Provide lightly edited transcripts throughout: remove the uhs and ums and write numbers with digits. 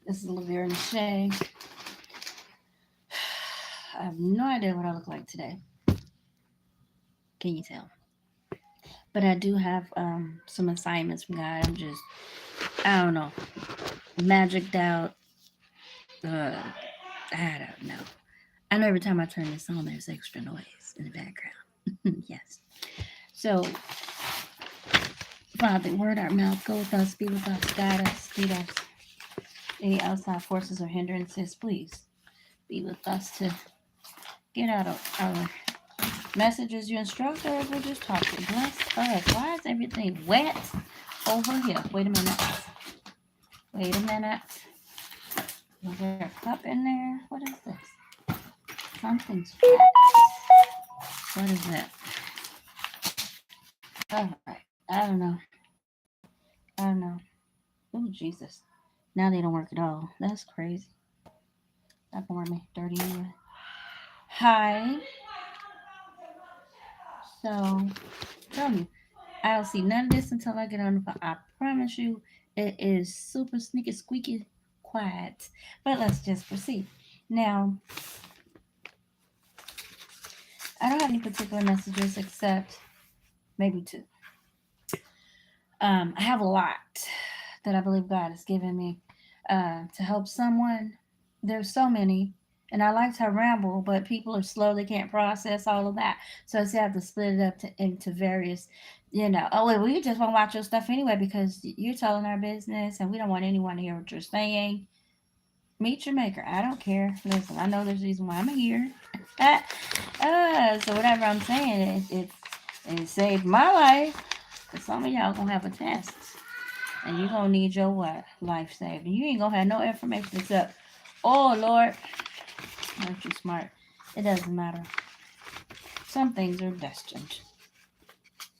This is Laverne and Shay. I have no idea what I look like today. Can you tell? But I do have some assignments from God. I'm just, I don't know, magicked out. Uh, I don't know. I know every time I turn this on, there's extra noise in the background. Yes. So, Father, word our mouth, go with us, be with us, guide us, lead us. Any outside forces or hindrances, please be with us to get out of our messages you instruct us. We'll just talk to bless us. Why is everything wet over here? Wait a minute. Wait a minute. Is there a cup in there? What is this? Something's wet. What is that? All right. I don't know. I don't know. Oh, Jesus. Now they don't work at all. That's crazy. Ignore me. Dirty anyway. Hi. So, tell me. I'll see none of this until I get on the phone. I promise you, it is super sneaky, squeaky quiet. But let's just proceed. Now, I don't have any particular messages except maybe two. I have a lot that I believe God has given me to help someone. There's so many, and I like to ramble, but people are slow; they can't process all of that. So I say I have to split it up into various. Oh wait, we just want to watch your stuff anyway because you're telling our business, and we don't want anyone to hear what you're saying. Meet your maker. I don't care. Listen, I know there's a reason why I'm here. So whatever I'm saying, it saved my life. Cause some of y'all gonna have a test, and you gonna need your what? Life saved. And you ain't gonna have no information except, oh Lord, aren't you smart? It doesn't matter. Some things are destined.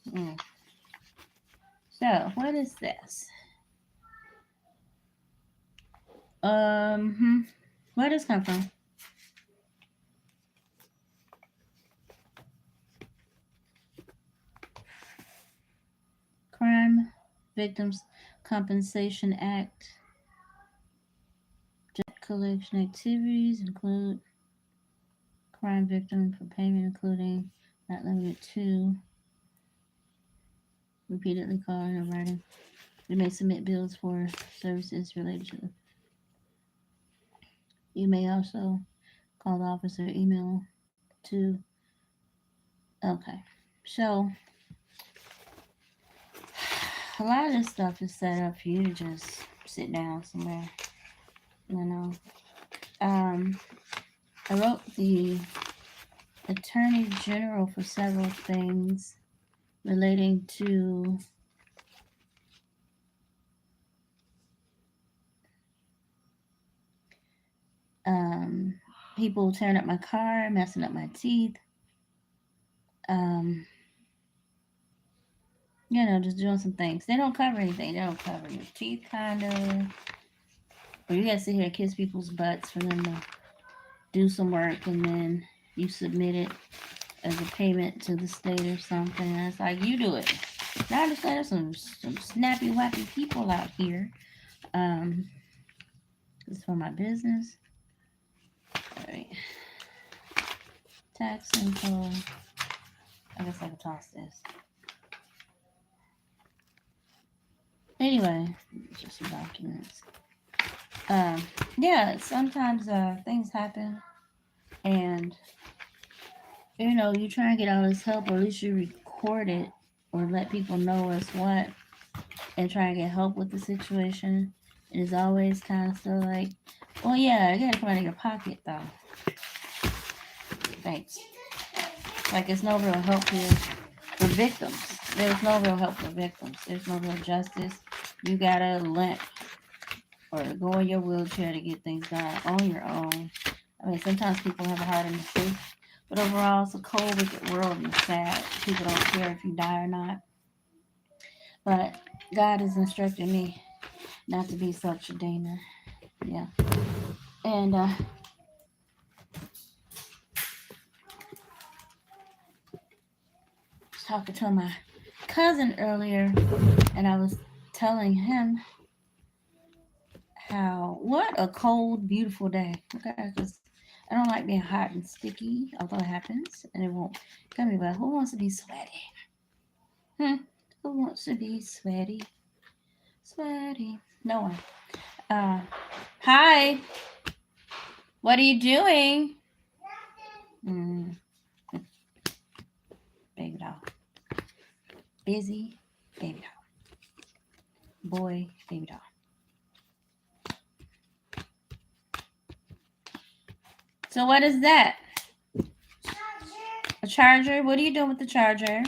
Mm. So what is this? Where does this come from? Crime Victims Compensation Act. Debt collection activities include crime victim for payment, including not limited to repeatedly calling or writing. You may submit bills for services related to. You may also call the office or email to. Okay, so a lot of this stuff is set up for you to just sit down somewhere. I wrote the Attorney General for several things relating to people tearing up my car, messing up my teeth, um, just doing some things. They don't cover anything. They don't cover your teeth, kind of. Or you gotta sit here and kiss people's butts for them to do some work, and then you submit it as a payment to the state or something. And it's like, you do it. Now I understand there's some snappy, wappy people out here. This is for my business. All right. Tax info. I guess I can toss this. Anyway, it's just some documents. Yeah, sometimes things happen, and you try and get all this help, or at least you record it, or let people know what's what, and try and get help with the situation. It is always kind of still like, well, yeah, you gotta come out of your pocket though. Thanks. Like it's no real help here for victims. There's no real help for victims. There's no real justice. You gotta limp or go in your wheelchair to get things done on your own. I mean, sometimes people have a heart in the truth, but overall, it's a cold, wicked world, and it's sad. People don't care if you die or not. But God has instructed me not to be such a demon. Yeah. And was talking to my cousin earlier, and I was telling him what a cold, beautiful day. Okay, because I don't like being hot and sticky, although it happens, and it won't come me. But who wants to be sweaty? Hmm. Who wants to be sweaty? Sweaty. No one. Uh, Hi. What are you doing? Mm, baby doll. Busy. Baby doll. Boy. Baby doll. So what is that? A charger? What are you doing with the charger?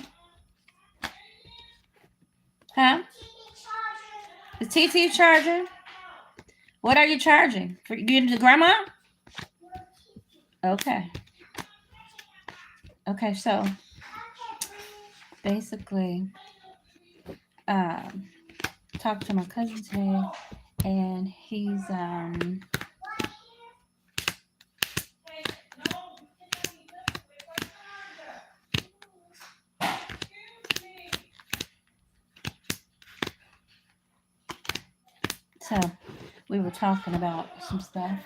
Huh? The TT charger? What are you charging? For you to grandma? Okay. Okay, so basically, talked to my cousin today, and he's so we were talking about some stuff,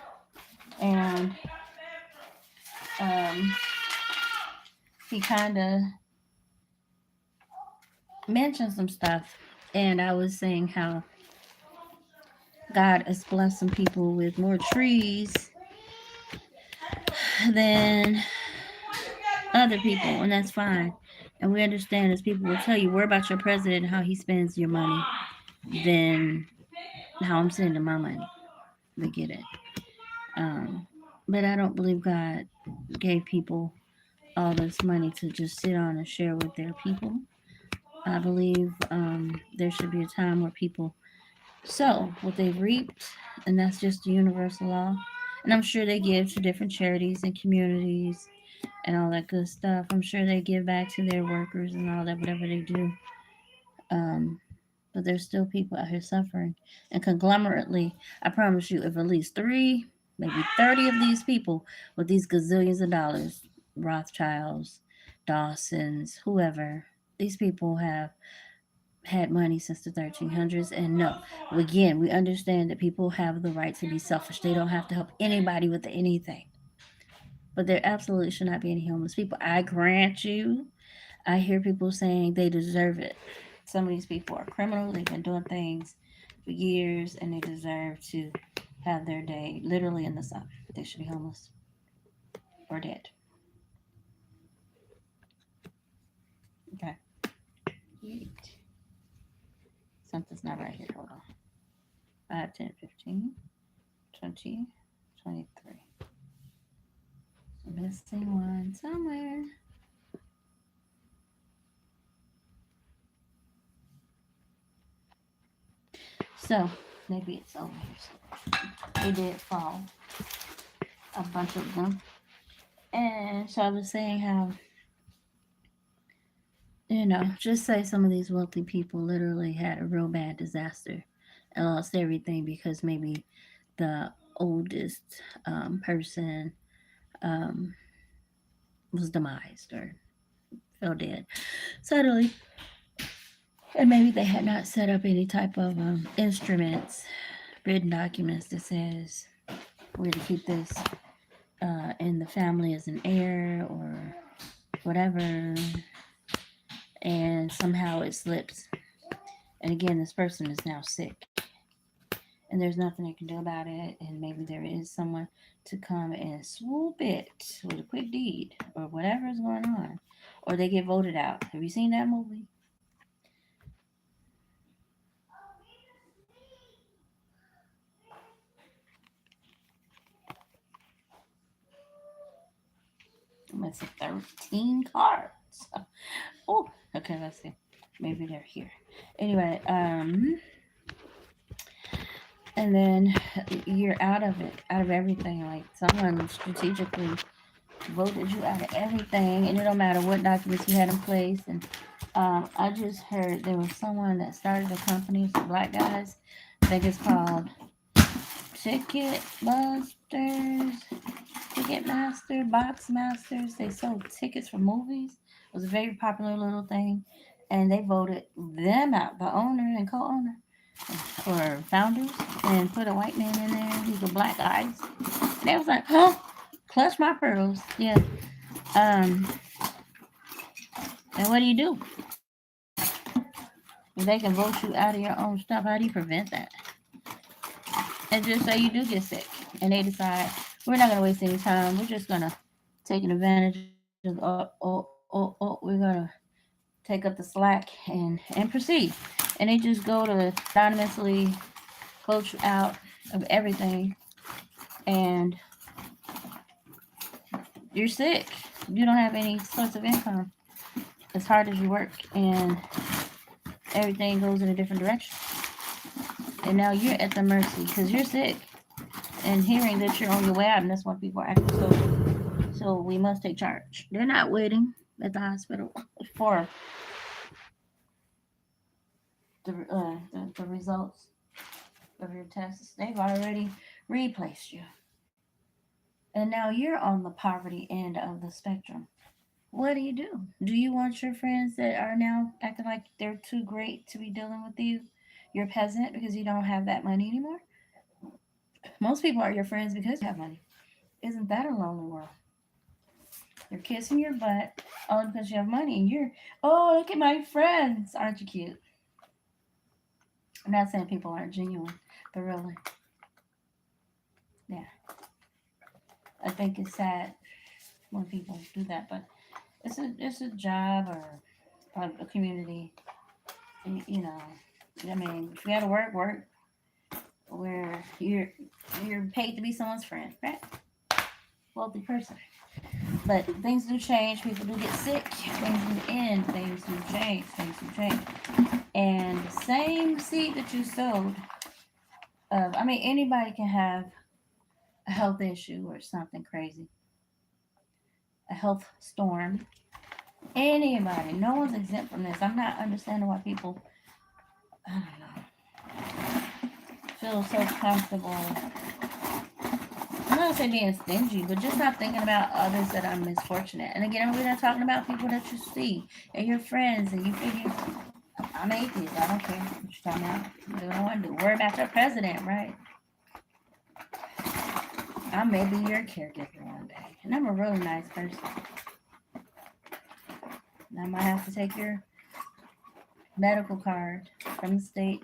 and he kind of mentioned some stuff, and I was saying how God has blessed some people with more trees than other people, and that's fine. And we understand, as people will tell you, worry about your president and how he spends your money than how I'm spending my money. We get it. But I don't believe God gave people all this money to just sit on and share with their people. I believe there should be a time where people sow what they've reaped, and that's just the universal law. And I'm sure they give to different charities and communities and all that good stuff. I'm sure they give back to their workers and all that, whatever they do. But there's still people out here suffering. And conglomerately, I promise you, if at least 3, maybe 30 of these people with these gazillions of dollars, Rothschilds, Dawsons, whoever, these people have had money since the 1300s. And no, again, we understand that people have the right to be selfish. They don't have to help anybody with anything. But there absolutely should not be any homeless people. I grant you, I hear people saying they deserve it. Some of these people are criminals. They've been doing things for years, and they deserve to have their day literally in the sun. They should be homeless or dead. Okay. Something's not right here. Hold on. 5, 10, 15, 20, 23. Missing one somewhere. So maybe it's over here. They did fall, a bunch of them. And so I was saying how, just say some of these wealthy people literally had a real bad disaster and lost everything because maybe the oldest person um, was demised or fell dead suddenly. And maybe they had not set up any type of instruments, written documents that says we're to keep this in the family as an heir or whatever. And somehow it slips. And again, this person is now sick. And there's nothing they can do about it. And maybe there is someone to come and swoop it with a quick deed or whatever is going on. Or they get voted out. Have you seen that movie? It's 13 cards. Oh, okay, let's see. Maybe they're here. Anyway, and then you're out of it, out of everything. Like someone strategically voted you out of everything, and it don't matter what documents you had in place. And I just heard there was someone that started a company for black guys. I think it's called Ticketmaster, Box Masters. They sold tickets for movies. It was a very popular little thing, and they voted them out, the owner and co-owner or founders. and put a white man in there. He's with black eyes. And they was like, huh? Clutch my pearls. Yeah. Um, and what do you do? If they can vote you out of your own stuff, how do you prevent that? And just say you do get sick, and they decide we're not gonna waste any time. We're just gonna take advantage of we're gonna take up the slack and proceed. And they just go to anonymously coach you out of everything, and you're sick. You don't have any source of income as hard as you work, and everything goes in a different direction. And now you're at the mercy because you're sick. And hearing that you're on your way out, and that's why people are acting so we must take charge. They're not waiting at the hospital for the results of your tests. They've already replaced you. And now you're on the poverty end of the spectrum. What do you do? Do you want your friends that are now acting like they're too great to be dealing with you? You're a peasant because you don't have that money anymore? Most people are your friends because you have money. Isn't that a lonely world? You're kissing your butt only because you have money. And you're, oh, look at my friends. Aren't you cute? I'm not saying people aren't genuine, but really, yeah. I think it's sad when people do that, but it's a job or a community. You know, I mean, if you got to work, work where you're paid to be someone's friend, right? Wealthy person. But things do change. People do get sick. Things do end. Things do change. Things do change. And the same seed that you sowed, I mean, anybody can have a health issue or something crazy, a health storm. Anybody. No one's exempt from this. I'm not understanding why people, I don't know, feel so comfortable. I'm not saying being stingy, but just not thinking about others that are misfortunate. And again, we're not talking about people that you see and your friends, and you figure, I'm atheist. I don't care what you're talking about. You don't want to do. Worry about your president, right? I may be your caregiver one day, and I'm a really nice person. And I might have to take your medical card from the state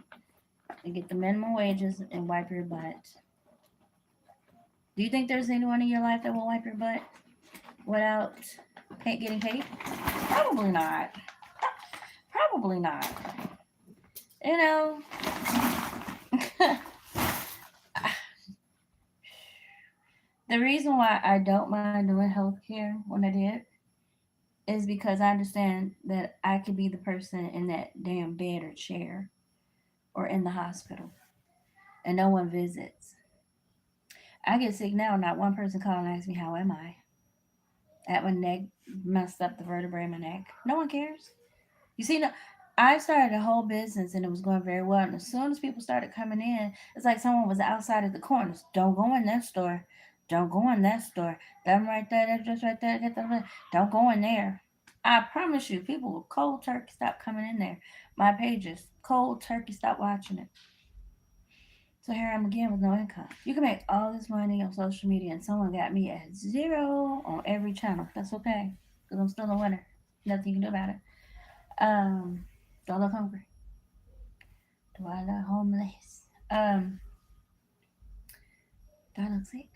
and get the minimum wages and wipe your butt. Do you think there's anyone in your life that will wipe your butt without getting paid? Probably not. Probably not. You know, the reason why I don't mind doing healthcare when I did is because I understand that I could be the person in that damn bed or chair or in the hospital and no one visits. I get sick now, not one person called and asked me, how am I? At my neck, messed up the vertebrae in my neck. No one cares. You see, no, I started a whole business and it was going very well. And as soon as people started coming in, it's like someone was outside at the corners. Don't go in that store. Don't go in that store. Them right there, that just right there. Get the, don't go in there. I promise you, people will cold turkey stop coming in there. My pages, cold turkey stop watching it. So here I am again with no income. You can make all this money on social media, and someone got me at zero on every channel. That's okay, because I'm still a winner. Nothing you can do about it. Um, do I look hungry? Do I look homeless? Do I look sick?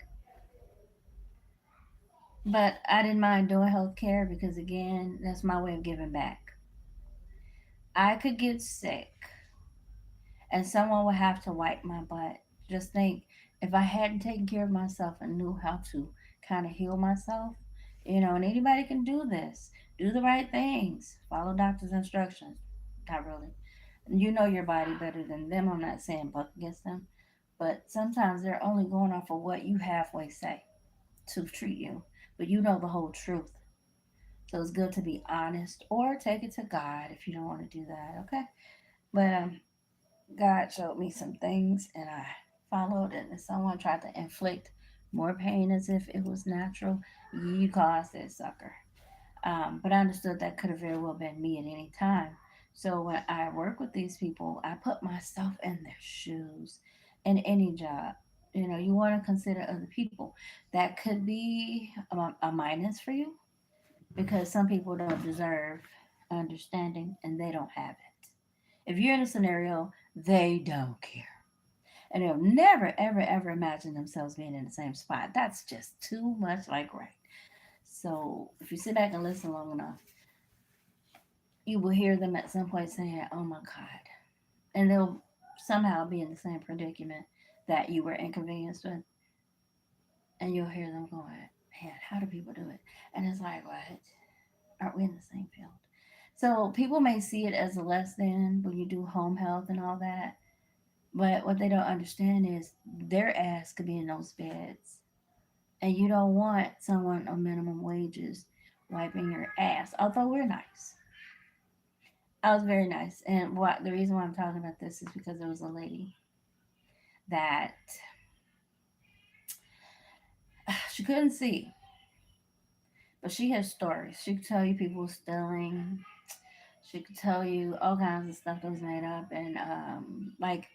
But I didn't mind doing healthcare because, again, that's my way of giving back. I could get sick and someone would have to wipe my butt. Just think, if I hadn't taken care of myself and knew how to kind of heal myself, and anybody can do this. Do the right things. Follow doctor's instructions. Not really. You know your body better than them. I'm not saying buck against them. But sometimes they're only going off of what you halfway say to treat you. But you know the whole truth. So it's good to be honest or take it to God if you don't want to do that, okay? But God showed me some things and I followed it. And someone tried to inflict more pain as if it was natural, you caused it, sucker. But I understood that could have very well been me at any time. So when I work with these people, I put myself in their shoes. in any job. You want to consider other people. That could be a minus for you because some people don't deserve understanding and they don't have it. If you're in a scenario, they don't care. And they'll never, ever, ever imagine themselves being in the same spot. That's just too much like right. So if you sit back and listen long enough, you will hear them at some point saying, "Oh my God." And they'll somehow be in the same predicament that you were inconvenienced with. And you'll hear them going, "Man, how do people do it?" And it's like, what? Aren't we in the same field? So people may see it as a less than when you do home health and all that. But what they don't understand is their ass could be in those beds. And you don't want someone on minimum wages wiping your ass. Although we're nice. I was very nice. And what the reason why I'm talking about this is because there was a lady that she couldn't see, but she has stories. She could tell you people stealing. She could tell you all kinds of stuff that was made up, and like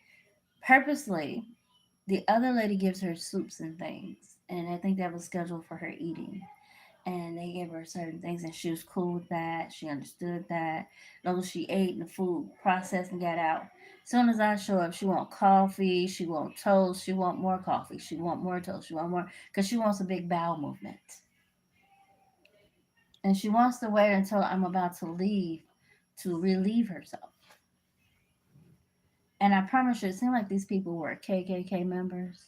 purposely, the other lady gives her soups and things, and I think that was scheduled for her eating. And they gave her certain things, and she was cool with that. She understood that. As long as she ate and the food processed and got out. As soon as I show up, she want coffee, she want toast, she want more coffee, she want more toast, she want more, because she wants a big bowel movement. And she wants to wait until I'm about to leave to relieve herself. And I promise you, it seemed like these people were KKK members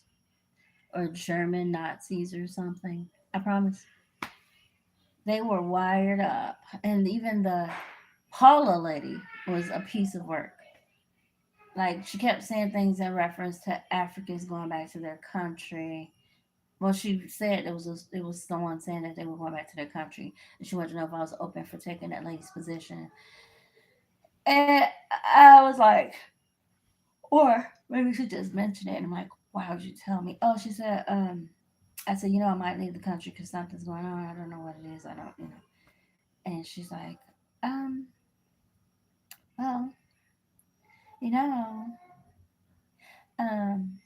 or German Nazis or something. I promise. They were wired up. And even the Paula lady was a piece of work. Like she kept saying things in reference to Africans going back to their country. Well, she said it was someone saying that they were going back to their country, and she wanted to know if I was open for taking that lady's position. And I was like, or maybe she just mentioned it, and I'm like, why would you tell me? Oh, she said, I said, I might leave the country because something's going on. I don't know what it is. I don't. And she's like, um, well, you know, um,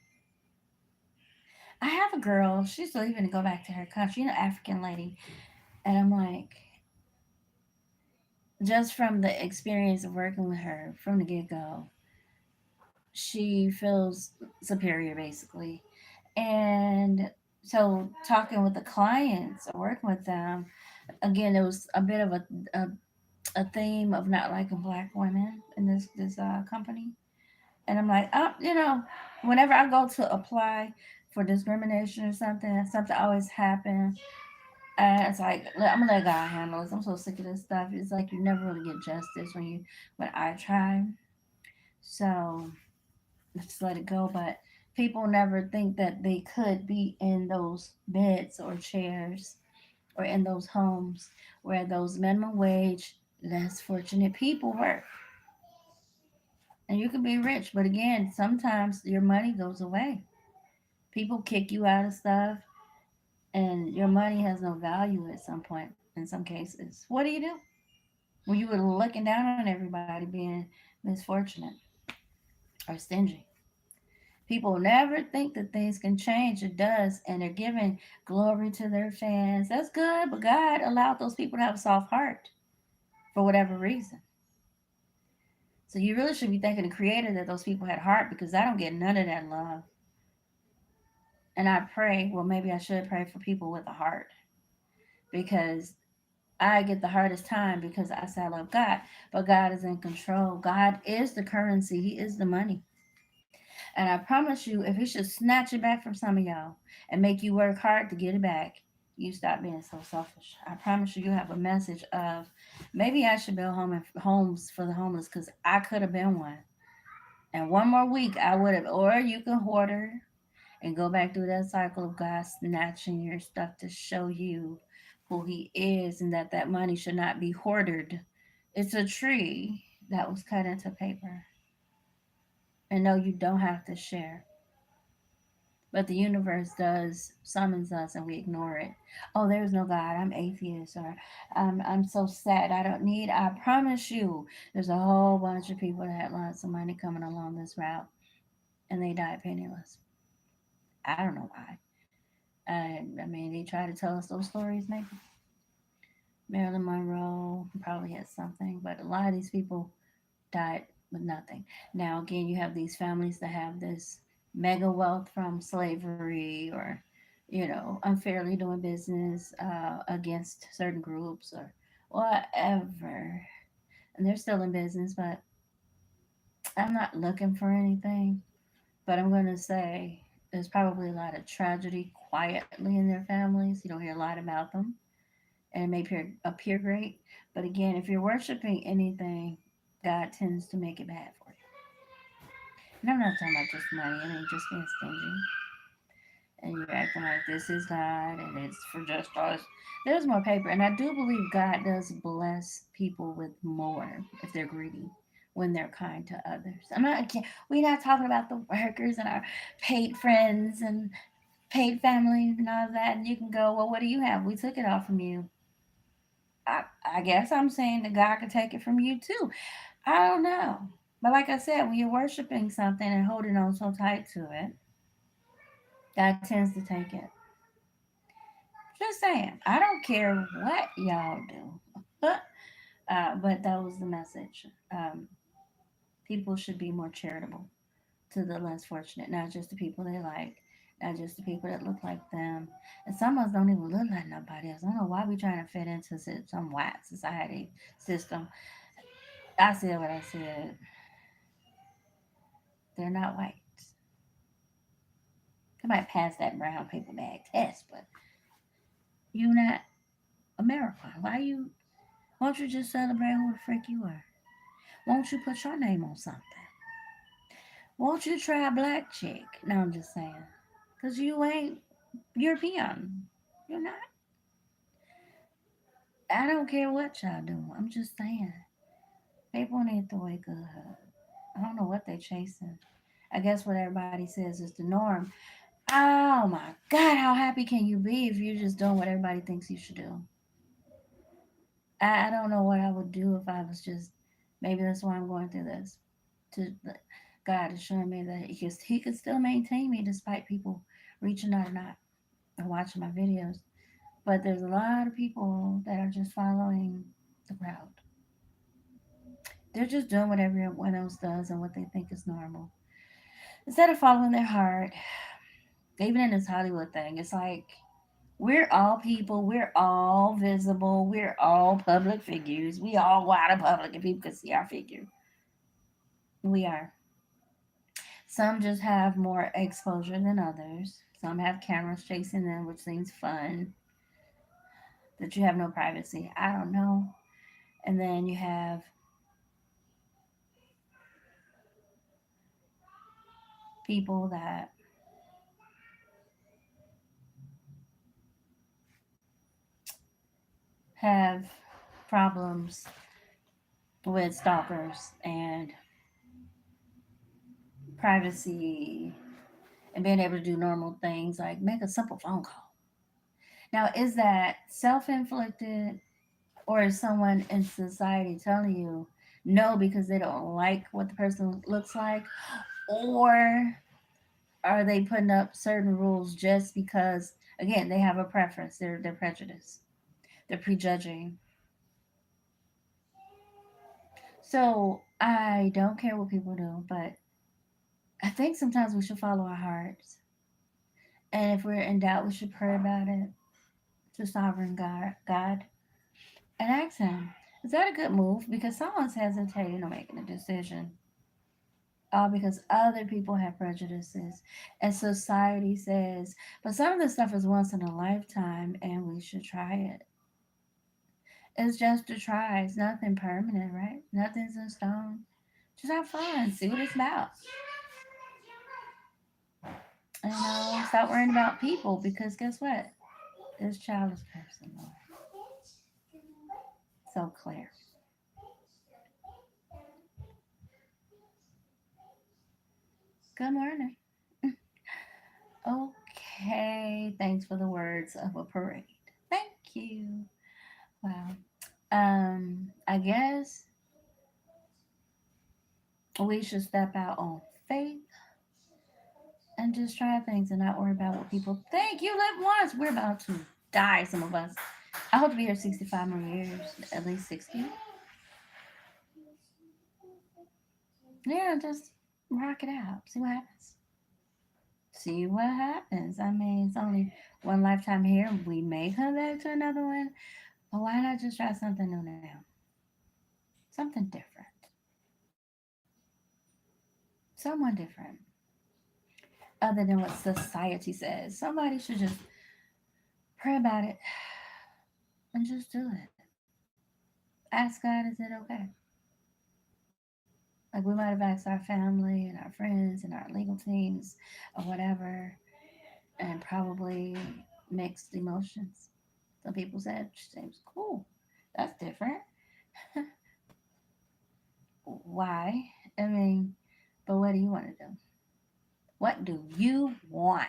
I have a girl. She's leaving to go back to her country, African lady. And I'm like, just from the experience of working with her from the get go, she feels superior basically. And so, talking with the clients or working with them, again, there was a bit of a theme of not liking black women in this company. And I'm like, whenever I go to apply for discrimination or something always happens. And it's like I'm gonna let God handle this. I'm so sick of this stuff. It's like you never really get justice when I try. So just let it go. But people never think that they could be in those beds or chairs or in those homes where those minimum wage, less fortunate people work. And you can be rich, but again, sometimes your money goes away. People kick you out of stuff, and your money has no value at some point in some cases. What do you do? When you were looking down on everybody being misfortunate or stingy. People never think that things can change. It does, and they're giving glory to their fans. That's good, but God allowed those people to have a soft heart for whatever reason. So you really should be thanking the Creator that those people had heart because I don't get none of that love. And I pray, well, maybe I should pray for people with a heart because I get the hardest time because I say I love God, but God is in control. God is the currency, He is the money. And I promise you, if He should snatch it back from some of y'all and make you work hard to get it back, you stop being so selfish. I promise you, you have a message of maybe I should build homes for the homeless because I could have been one. And one more week, I would have, or you can hoarder and go back through that cycle of God snatching your stuff to show you who He is and that that money should not be hoarded. It's a tree that was cut into paper. And no, you don't have to share. But the universe does summons us and we ignore it. Oh, there's no God. I'm atheist or I'm so sad. I don't need. I promise you, there's a whole bunch of people that had lots of money coming along this route and they died penniless. I don't know why. I mean, they try to tell us those stories, maybe. Marilyn Monroe probably had something, but a lot of these people died with nothing. Now, again, you have these families that have this mega wealth from slavery or, unfairly doing business against certain groups or whatever. And they're still in business, but I'm not looking for anything. But I'm going to say there's probably a lot of tragedy quietly in their families. You don't hear a lot about them, and it may appear great. But again, if you're worshiping anything, God tends to make it bad for you. And I'm not talking about just money. I mean, just being stingy. And you're acting like this is God and it's for just us. There's more paper. And I do believe God does bless people with more if they're greedy when they're kind to others. We're not talking about the workers and our paid friends and paid family and all that. And you can go, well, what do you have? We took it all from you. I guess I'm saying that God could take it from you too. I don't know. But like I said, when you're worshiping something and holding on so tight to it, God tends to take it. Just saying. I don't care what y'all do. But that was the message. People should be more charitable to the less fortunate, not just the people they like, not just the people that look like them. And some of us don't even look like nobody else. I don't know why we trying to fit into some white society system. I said what I said. They're not white. They might pass that brown paper bag test, but you not American. Won't you just celebrate who the frick you are? Won't you put your name on something? Won't you try a black chick? No, I'm just saying. Because you ain't European. You're not. I don't care what y'all do. I'm just saying. People need to wake up. I don't know what they're chasing. I guess what everybody says is the norm. Oh my God, how happy can you be if you're just doing what everybody thinks you should do? I don't know what I would do if I was just. Maybe that's why I'm going through this. To God is showing me that he could still maintain me despite people reaching out or not and watching my videos. But there's a lot of people that are just following the crowd. They're just doing what everyone else does and what they think is normal. Instead of following their heart, even in this Hollywood thing, it's like we're all people, we're all visible, we're all public figures. We all go out in public and people can see our figure. We are. Some just have more exposure than others. Some have cameras chasing them, which seems fun. That you have no privacy. I don't know. And then you have people that have problems with stalkers and privacy and being able to do normal things like make a simple phone call. Now, is that self inflicted or is someone in society telling you no because they don't like what the person looks like? Or are they putting up certain rules just because, again, they have a preference? They're prejudiced, they're prejudging. So I don't care what people do, but I think sometimes we should follow our hearts. And if we're in doubt, we should pray about it to sovereign God and ask Him, is that a good move? Because someone's hesitating on making a decision. All because other people have prejudices. And society says, but some of this stuff is once in a lifetime and we should try it. It's just a try. It's nothing permanent, right? Nothing's in stone. Just have fun. See what it's about. Stop worrying about people because guess what? This child is person, Lord. So clear. Good morning. Okay. Thanks for the words of a parade. Thank you. Wow. I guess we should step out on faith and just try things and not worry about what people think. You live once. We're about to die, some of us. I hope to be here 65 more years, at least 60. Yeah, just rock it out. See what happens. See what happens. I mean, it's only one lifetime here. We may come back to another one. But why not just try something new now? Something different. Someone different. Other than what society says. Somebody should just pray about it and just do it. Ask God, is it okay? Like we might have asked our family and our friends and our legal teams or whatever, and probably mixed emotions. Some people said, seems cool. That's different. Why? I mean, but what do you want to do? What do you want?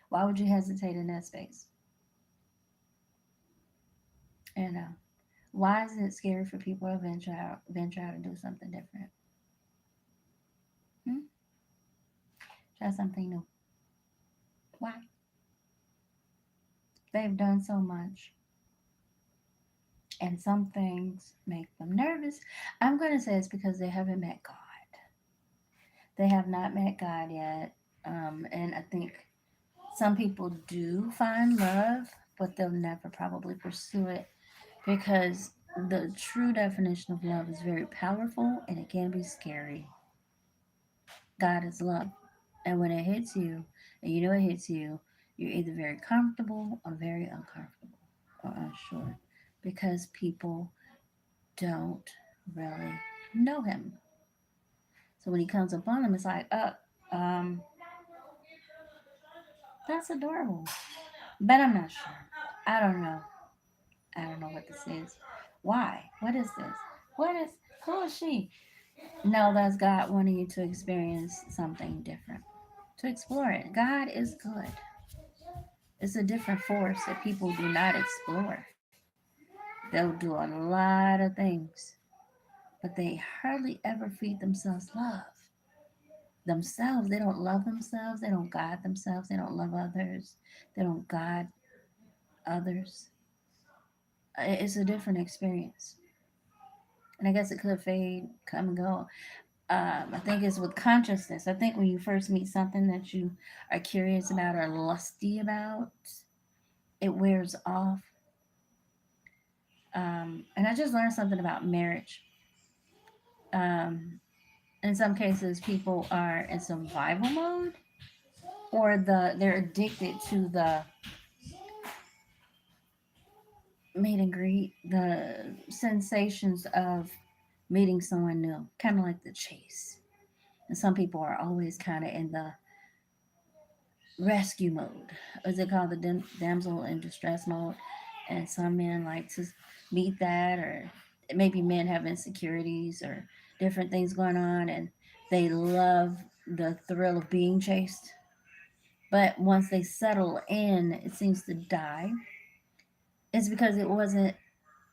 Why would you hesitate in that space? You know, why is it scary for people to venture out and do something different? Hmm? Try something new. Why? They've done so much, and some things make them nervous. I'm going to say it's because they haven't met God. They have not met God yet. And I think some people do find love, but they'll never probably pursue it because the true definition of love is very powerful and it can be scary. God is love. And when it hits you, and you know it hits you, you're either very comfortable or very uncomfortable or unsure because people don't really know him. So when he comes upon them, it's like, um, that's adorable. But I'm not sure. I don't know. I don't know what this is. Why? What is this? What is, who is she? No, that's God wanting you to experience something different, to explore it. God is good. It's a different force that people do not explore. They'll do a lot of things, but they hardly ever feed themselves love. Themselves, they don't love themselves, they don't guide themselves, they don't love others, they don't guide others. It's a different experience. And I guess it could fade, come and go. I think it's with consciousness. I think when you first meet something that you are curious about or lusty about, it wears off. And I just learned something about marriage. Um, in some cases, people are in survival mode, or they're addicted to the meet and greet, the sensations of meeting someone new, kind of like the chase. And some people are always kind of in the rescue mode, as they call the damsel in distress mode. And some men like to meet that, or maybe men have insecurities or different things going on, and they love the thrill of being chased. But once they settle in, it seems to die. It's because it wasn't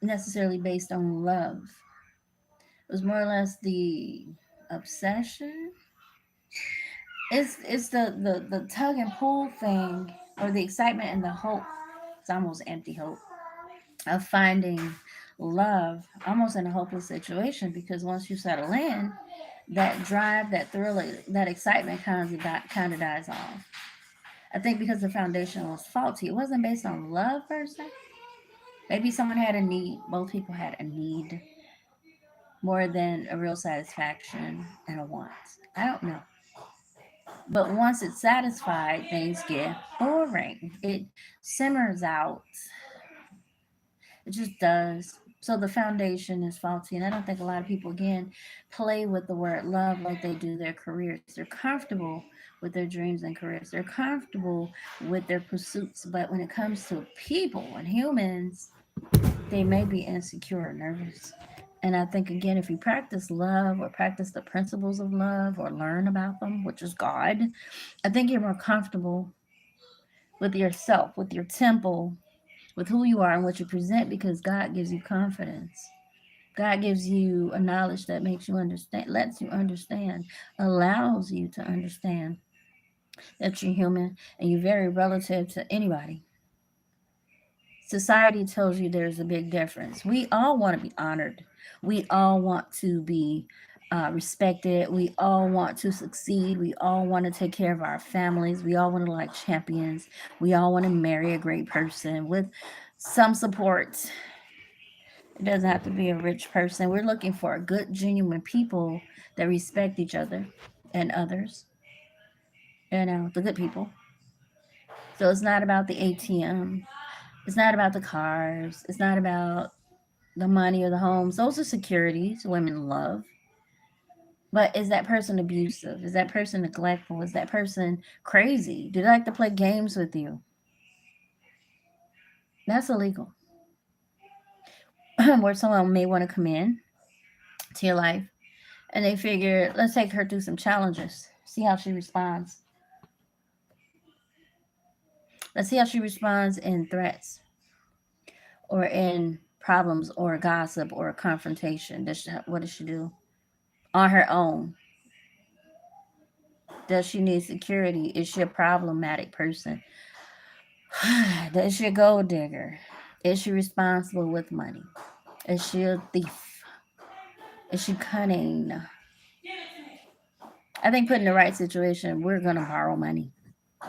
necessarily based on love. It was more or less the obsession. It's the tug and pull thing, or the excitement and the hope. It's almost empty hope of finding love, almost in a hopeless situation. Because once you settle in, that drive, that thrill, that excitement kind of dies off. I think because the foundation was faulty. It wasn't based on love per se. Maybe someone had a need. Both people had a need more than a real satisfaction and a want. I don't know. But once it's satisfied, things get boring. It simmers out. It just does. So the foundation is faulty. And I don't think a lot of people, again, play with the word love like they do their careers. They're comfortable with their dreams and careers, they're comfortable with their pursuits. But when it comes to people and humans, they may be insecure or nervous. And I think, again, if you practice love or practice the principles of love or learn about them, which is God, I think you're more comfortable with yourself, with your temple, with who you are and what you present, because God gives you confidence. God gives you a knowledge that makes you understand, lets you understand, allows you to understand. that you're human and you're very relative to anybody. Society tells you there's a big difference. We all want to be honored. We all want to be respected. We all want to succeed. We all want to take care of our families. We all want to like champions. We all want to marry a great person with some support. It doesn't have to be a rich person. We're looking for good, genuine people that respect each other and others. The good people. So it's not about the ATM. It's not about the cars. It's not about the money or the homes. Those are securities women love. But is that person abusive? Is that person neglectful? Is that person crazy? Do they like to play games with you? That's illegal. Where someone may want to come in to your life and they figure, let's take her through some challenges. See how she responds. Let's see how she responds in threats or in problems or gossip or confrontation. What does she do? On her own. Does she need security? Is she a problematic person? Is she a gold digger? Is she responsible with money? Is she a thief? Is she cunning? I think put in the right situation, we're going to borrow money.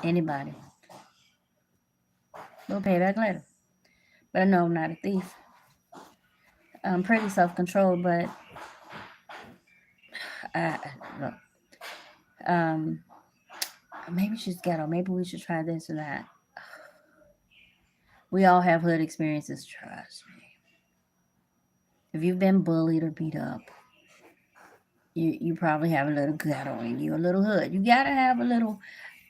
Anybody. We'll pay back later. But no, I'm not a thief. I'm pretty self-controlled, but I, look, um, maybe she's ghetto. Maybe we should try this or that. We all have hood experiences, trust me. If you've been bullied or beat up, you probably have a little ghetto in you, a little hood. You gotta have a little,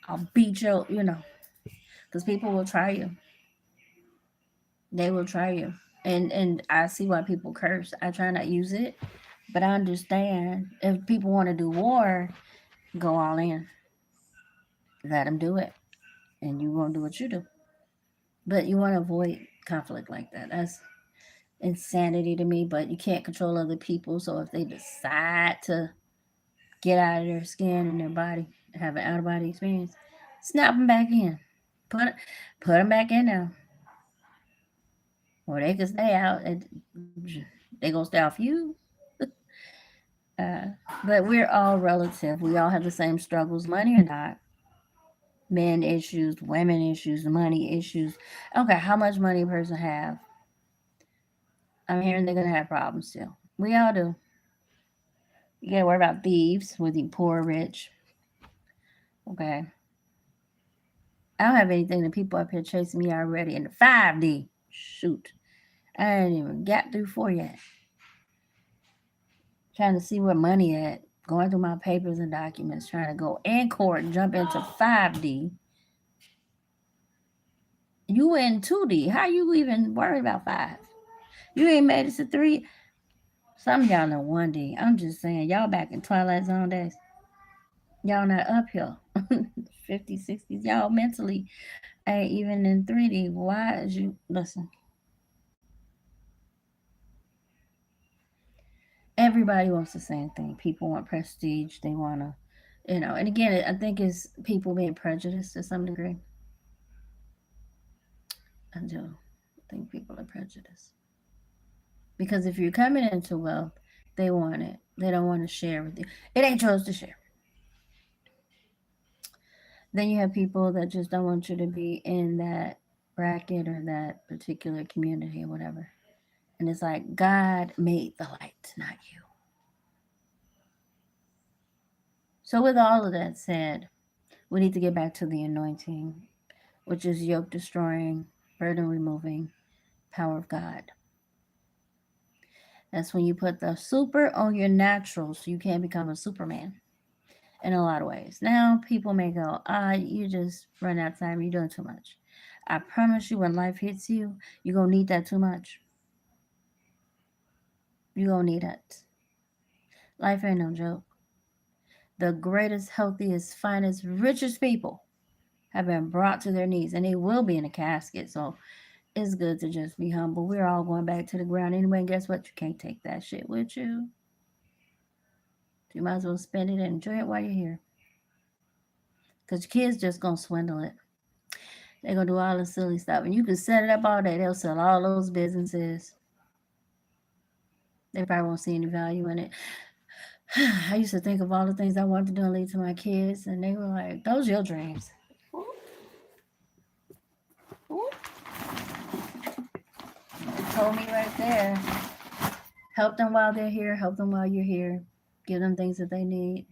I'll beat you, because people will try you. They will try you. And I see why people curse. I try not to use it, but I understand if people want to do war, go all in. Let them do it, and you won't do what you do. But you want to avoid conflict like that. That's insanity to me. But you can't control other people, so if they decide to get out of their skin and their body, have an out of body experience, snap them back in. Put put them back in now, or they can stay out. And they gonna stay off you. Uh, but we're all relative. We all have the same struggles, money or not. Men issues, women issues, money issues. Okay, how much money a person have? I'm hearing they're gonna have problems still. We all do. You gotta worry about thieves, whether you poor or rich. Okay. I don't have anything. The people up here chasing me already in the 5D. Shoot. I ain't even got through 4 yet. Trying to see where money at. Going through my papers and documents. Trying to go in court and jump into 5D. You in 2D. How you even worried about 5? You ain't made it to 3. Some of y'all in 1D. I'm just saying. Y'all back in Twilight Zone days. Y'all not up here. 50s, 60s. Y'all mentally ain't even in 3D. Why is you... Listen. Everybody wants the same thing. People want prestige. They want to, and again, I think it's people being prejudiced to some degree. I do think people are prejudiced. Because if you're coming into wealth, they want it. They don't want to share with you. It ain't yours to share. Then you have people that just don't want you to be in that bracket or that particular community or whatever. And it's like, God made the light, not you. So, with all of that said, we need to get back to the anointing, which is yoke destroying, burden removing, power of God. That's when you put the super on your natural so you can't become a Superman in a lot of ways. Now, people may go, you just run out of time, you're doing too much. I promise you, when life hits you, you're going to need that too much. You're going to need it. Life ain't no joke. The greatest, healthiest, finest, richest people have been brought to their knees, and they will be in a casket. So it's good to just be humble. We're all going back to the ground anyway. And guess what? You can't take that shit with you. You might as well spend it and enjoy it while you're here. Because kids just going to swindle it. They're going to do all the silly stuff. And you can set it up all day. They'll sell all those businesses. They probably won't see any value in it. I used to think of all the things I wanted to do and leave to my kids. And they were like, those are your dreams. Ooh. It told me right there. Help them while they're here. Help them while you're here. Give them things that they need.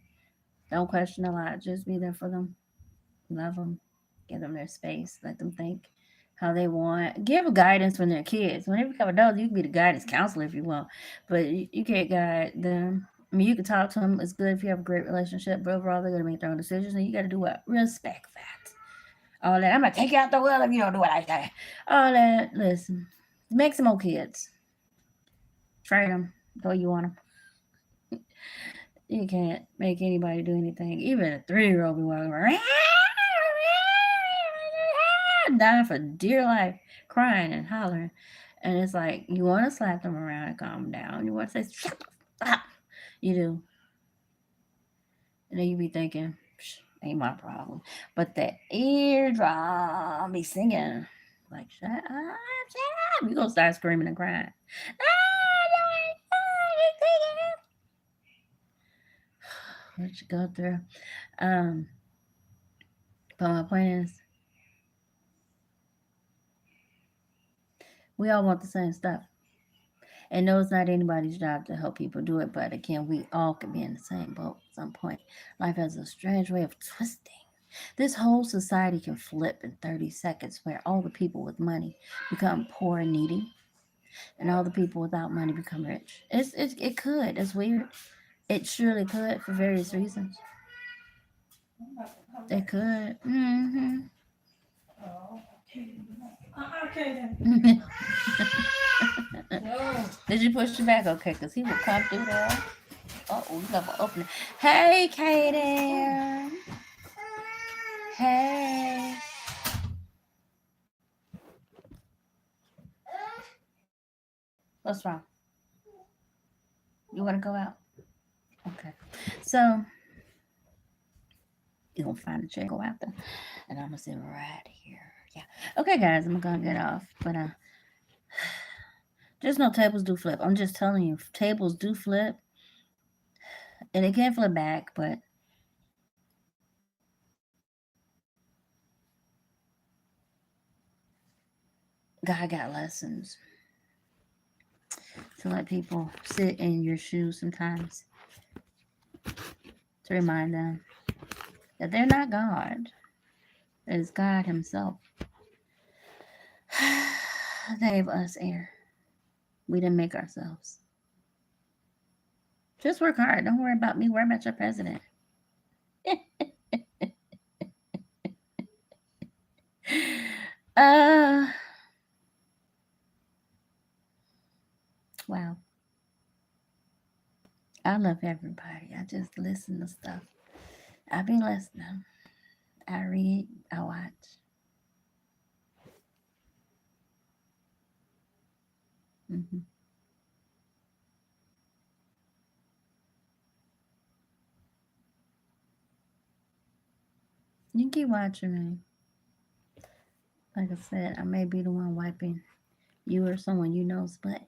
Don't question a lot. Just be there for them. Love them. Give them their space. Let them think how they want. Give guidance when they're kids. When they become adults, you can be the guidance counselor if you want. But you can't guide them. I mean, you can talk to them. It's good if you have a great relationship. But overall, they're going to make their own decisions. And you got to do what? Respect that. All that. I'm going to take you out the wheel if you don't do what I say. All that. Listen. Make some more kids. Train them the way you want them. You can't make anybody do anything. Even a 3-year-old be walking around dying for dear life, crying and hollering. And it's like, you want to slap them around and calm them down. You want to say, shut up. You do. And then you be thinking, ain't my problem. But the eardrum be singing. Like, shut up, shut up. You're going to start screaming and crying. What you go through. But my point is, we all want the same stuff. And no, it's not anybody's job to help people do it. But again, we all can be in the same boat at some point. Life has a strange way of twisting. This whole society can flip in 30 seconds where all the people with money become poor and needy. And all the people without money become rich. It could. It's weird. It surely could for various reasons. It could. Mm-hmm. Okay then. Did you push it back? Okay, because he would come through there. Oh, we got to open it. Hey, Kaden. Hey. What's wrong? You want to go out? Okay. So, you're going to find a chair, go out there. And I'm going to sit right here. Yeah. Okay, guys, I'm going to get off. But, just know tables do flip. I'm just telling you, tables do flip. And it can flip back, but God got lessons to let people sit in your shoes sometimes, to remind them that they're not God. It is God Himself that gave us air. We didn't make ourselves. Just work hard. Don't worry about me. Worry about your president. Wow. I love everybody. I just listen to stuff. I be listening. I read. I watch. Mm-hmm. You keep watching me. Like I said, I may be the one wiping you or someone you know's butt.